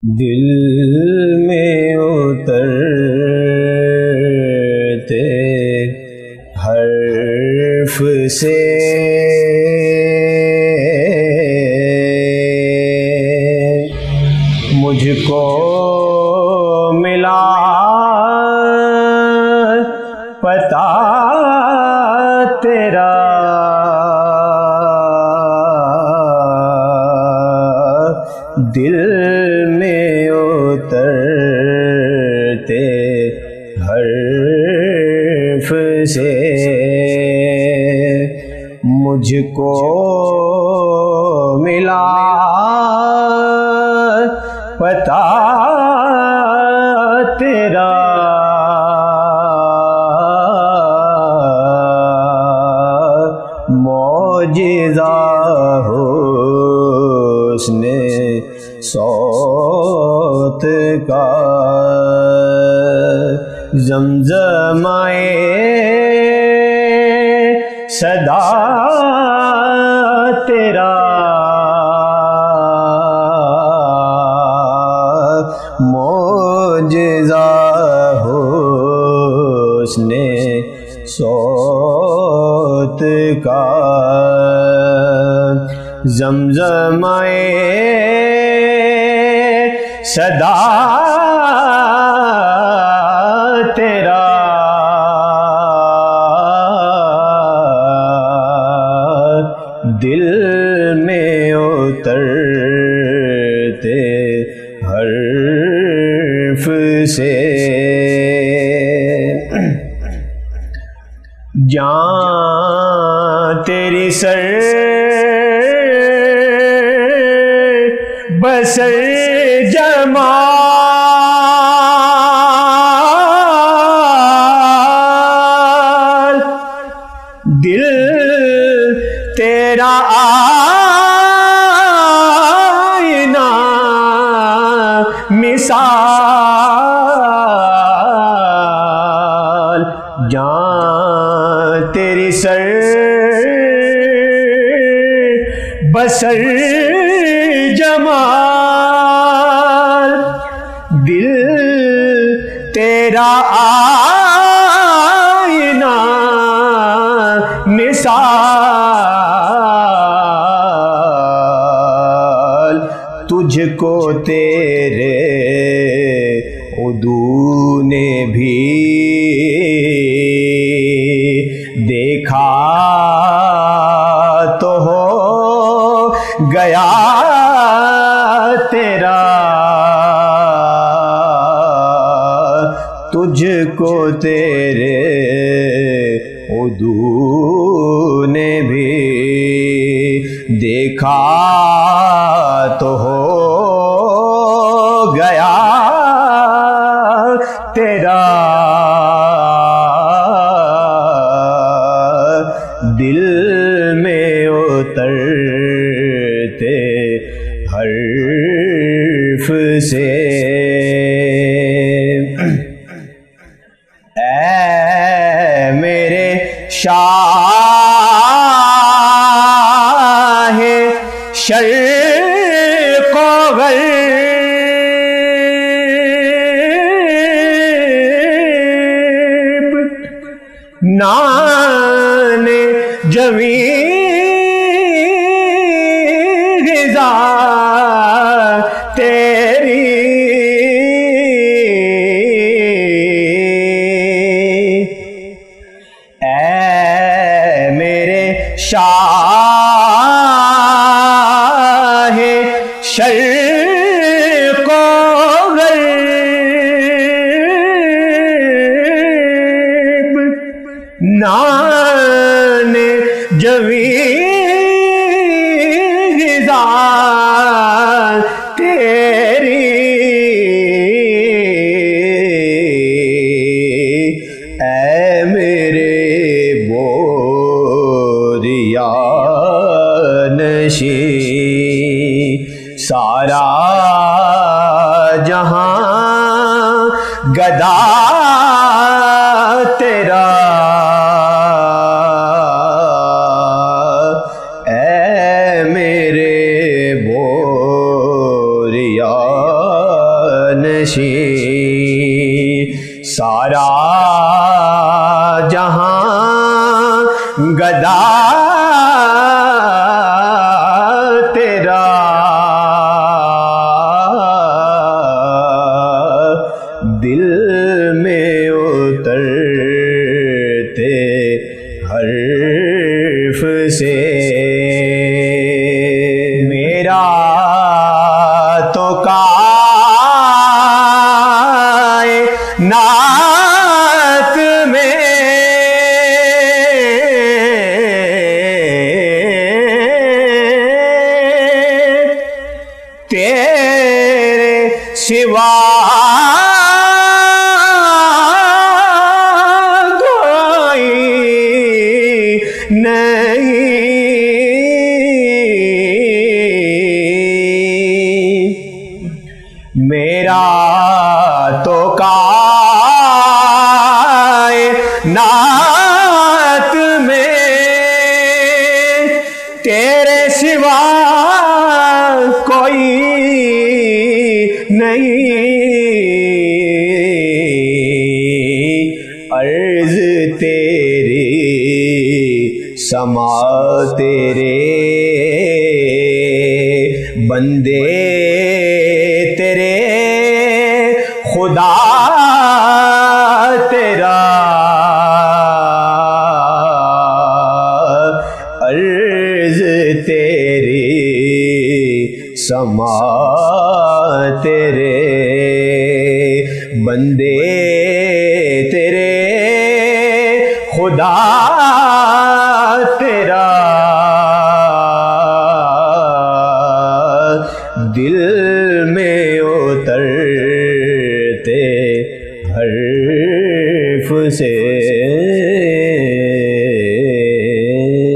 دل میں اترتے حرف سے مجھ کو ملا پتا تیرا، دل میں اترتے حرف سے مجھ کو ملا پتا تیرا، معجزہ حسن صوت کا، زمزمائے صدا تیرا، معجزہ حسن صوت کا، زمزمائے صدا تیرا، دل میں اترتے حرف سے، جان تیری سر بسر جمال، دل تیرا آئینہ مثال، جان تیری سر بسر جمال، دل تیرا آئینہ مثال، تجھ کو تیرے عدو نے بھی دیکھا تو ہو گیا تیرا، تجھ کو تیرے عدو نے بھی دیکھا تو ہو گیا تیرا، دل میں اترتے حرف سے، اے میرے شاہ شرق و غرب، نان جمی غذا تیری، اے میرے شاہ شرق و غرب، نان جمی غذا تیری، اے میرے بوریا نشین، سارا جہاں گدا تیرا، اے میرے بوریا نشین سارا جہاں گدا تیرا دل میں اترتے حرف سے میرا تو کائنات میں تیرے سوا میرا تو کائنات میں تیرے سوا کوئی نہیں عرض تیری سما تیرے بندے تیرے خدا تیرا عرض تیری سما تیرے بندے تیرے خدا تیرا دل میں اترتے حرف سے